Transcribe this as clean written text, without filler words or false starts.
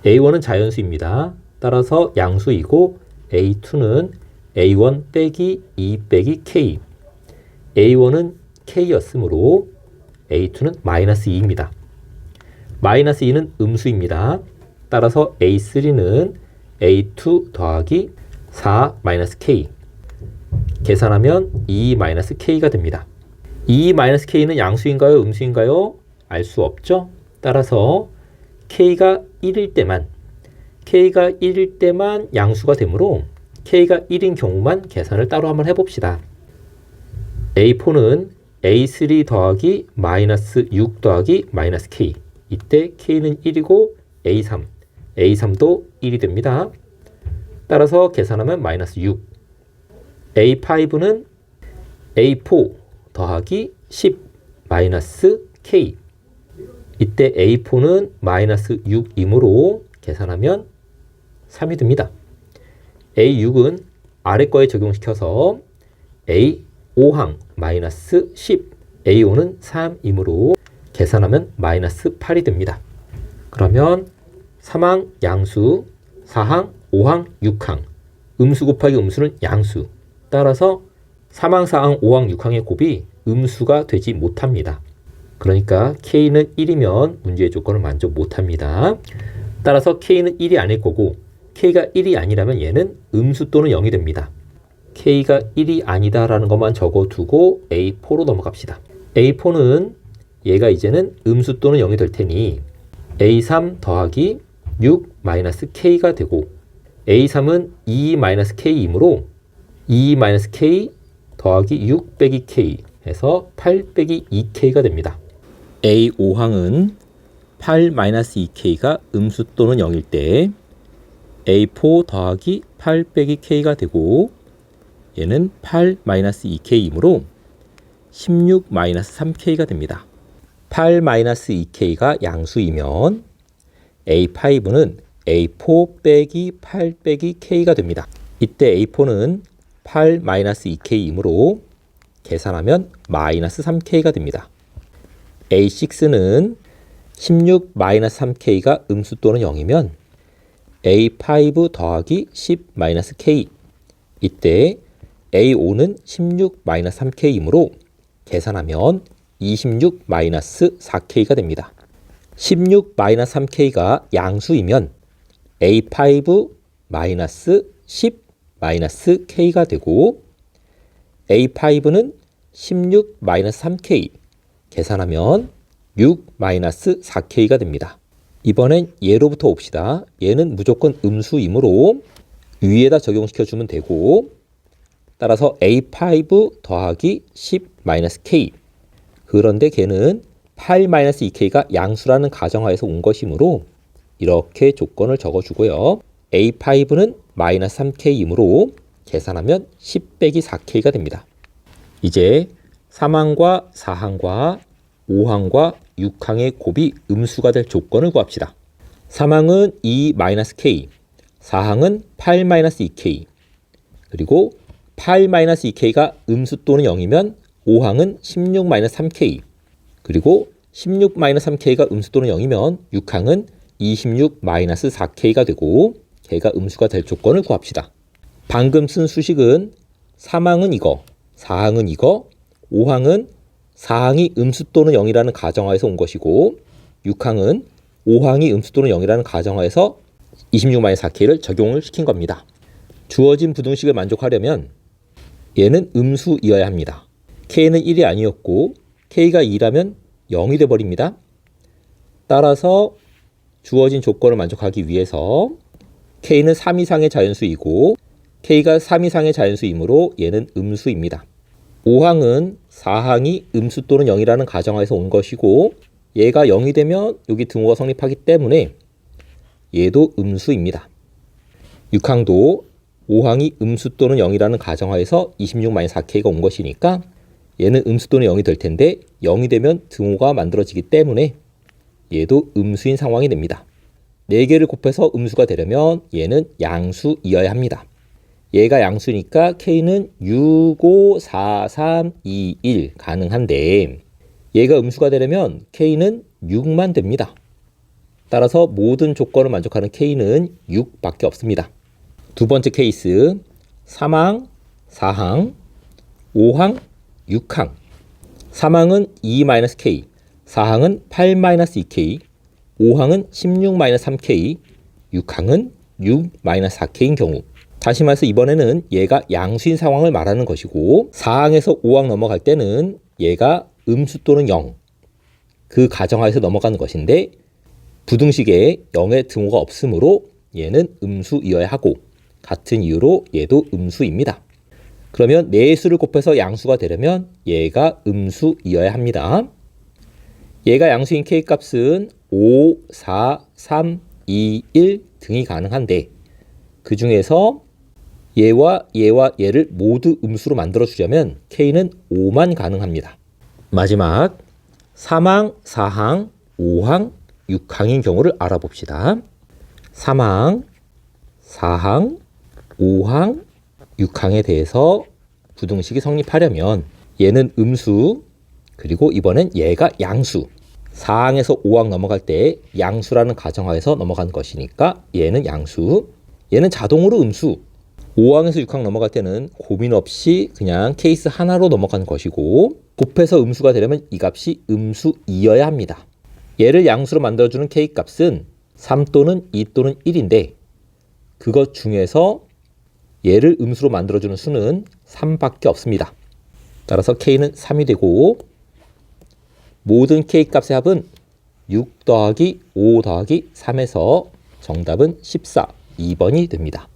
A1은 자연수입니다. 따라서 양수이고 A2는 A1 빼기 2 빼기 K. A1은 K였으므로 A2는 마이너스 2입니다. 마이너스 2는 음수입니다. 따라서 A3는 A2 더하기 4 마이너스 K. 계산하면 2 마이너스 K가 됩니다. 2 마이너스 K는 양수인가요? 음수인가요? 알 수 없죠? 따라서 K가 1일 때만 양수가 되므로 K가 1인 경우만 계산을 따로 한번 해봅시다. A4는 A3 더하기 마이너스 6 더하기 마이너스 K. 이때 K는 1이고 A3도 1이 됩니다. 따라서 계산하면 마이너스 6. A5는 A4 더하기 10 마이너스 K. 이때 A4는 마이너스 6이므로 계산하면 3이 됩니다. A6은 아래 거에 적용시켜서 A5항 마이너스 10, A5는 3이므로 계산하면 마이너스 8이 됩니다. 그러면 3항 양수, 4항, 5항, 6항, 음수 곱하기 음수는 양수. 따라서 3항, 4항, 5항, 6항의 곱이 음수가 되지 못합니다. 그러니까 K는 1이면 문제의 조건을 만족 못합니다. 따라서 K는 1이 아닐 거고 K가 1이 아니라면 얘는 음수 또는 0이 됩니다. K가 1이 아니다라는 것만 적어두고 A4로 넘어갑시다. A4는 얘가 이제는 음수 또는 0이 될 테니 A3 더하기 6 마이너스 K가 되고 A3은 2 마이너스 K이므로 2 마이너스 K 더하기 6 빼기 K 해서 8 빼기 2K가 됩니다. A5항은 8 마이너스 2K가 음수 또는 0일 때 A4 더하기 8 빼기 K가 되고 얘는 8 마이너스 2K이므로 16 마이너스 3K가 됩니다. 8 마이너스 2K가 양수이면 A5는 A4 빼기 8 빼기 K가 됩니다. 이때 A4는 8 마이너스 2K이므로 계산하면 마이너스 3K가 됩니다. A6는 16 마이너스 3K가 음수 또는 0이면 A5 더하기 10 마이너스 K. 이때 A5는 16 마이너스 3K이므로 계산하면 26 마이너스 4K가 됩니다. 16 마이너스 3K가 양수이면 A5 마이너스 10 마이너스 K가 되고 A5는 16 마이너스 3K 계산하면 6 마이너스 4K가 됩니다. 이번엔 얘로부터 옵시다. 얘는 무조건 음수이므로 위에다 적용시켜주면 되고 따라서 A5 더하기 10 마이너스 K. 그런데 걔는 8 마이너스 2K가 양수라는 가정하에서 온 것이므로 이렇게 조건을 적어주고요. A5는 마이너스 3K이므로 계산하면 10 빼기 4K가 됩니다. 이제 3항과 4항과 5항과 6항의 곱이 음수가 될 조건을 구합시다. 3항은 2 마이너스 K, 4항은 8 마이너스 2K, 그리고 8 마이너스 2K가 음수 또는 0이면 5항은 16 마이너스 3K, 그리고 16 마이너스 3K가 음수 또는 0이면 6항은 26 마이너스 4K가 되고 걔가 음수가 될 조건을 구합시다. 방금 쓴 수식은 3항은 이거, 4항은 이거, 5항은 4항이 음수 또는 0이라는 가정하에서 온 것이고 6항은 5항이 음수 또는 0이라는 가정하에서 26-4K를 적용을 시킨 겁니다. 주어진 부등식을 만족하려면 얘는 음수이어야 합니다. K는 1이 아니었고 K가 2라면 0이 돼버립니다. 따라서 주어진 조건을 만족하기 위해서 K는 3 이상의 자연수이고 K가 3 이상의 자연수이므로 얘는 음수입니다. 5항은 4항이 음수 또는 0이라는 가정하에서 온 것이고 얘가 0이 되면 여기 등호가 성립하기 때문에 얘도 음수입니다. 6항도 5항이 음수 또는 0이라는 가정하에서 26-4K가 온 것이니까 얘는 음수 또는 0이 될 텐데 0이 되면 등호가 만들어지기 때문에 얘도 음수인 상황이 됩니다. 4개를 곱해서 음수가 되려면 얘는 양수이어야 합니다. 얘가 양수니까 K는 6, 5, 4, 3, 2, 1 가능한데 얘가 음수가 되려면 K는 6만 됩니다. 따라서 모든 조건을 만족하는 K는 6밖에 없습니다. 두 번째 케이스 3항, 4항, 5항, 6항 3항은 2-K, 4항은 8-2K, 5항은 16-3K, 6항은 6-4K인 경우 다시 말해서 이번에는 얘가 양수인 상황을 말하는 것이고 4항에서 5항 넘어갈 때는 얘가 음수 또는 0, 그 가정하에서 넘어가는 것인데 부등식에 0의 등호가 없으므로 얘는 음수이어야 하고 같은 이유로 얘도 음수입니다. 그러면 네 수를 곱해서 양수가 되려면 얘가 음수이어야 합니다. 얘가 양수인 K값은 5, 4, 3, 2, 1 등이 가능한데 그 중에서 얘와 얘를 모두 음수로 만들어주려면 K는 5만 가능합니다. 마지막 3항, 4항, 5항, 6항인 경우를 알아봅시다. 3항, 4항, 5항, 6항에 대해서 부등식이 성립하려면 얘는 음수, 그리고 이번엔 얘가 양수. 4항에서 5항 넘어갈 때 양수라는 가정하에서 넘어가는 것이니까 얘는 양수, 얘는 자동으로 음수. 5항에서 6항 넘어갈 때는 고민 없이 그냥 케이스 하나로 넘어가는 것이고 곱해서 음수가 되려면 이 값이 음수이어야 합니다. 얘를 양수로 만들어주는 K값은 3 또는 2 또는 1인데 그것 중에서 얘를 음수로 만들어주는 수는 3밖에 없습니다. 따라서 K는 3이 되고 모든 K값의 합은 6 더하기 5 더하기 3에서 정답은 14, 2번이 됩니다.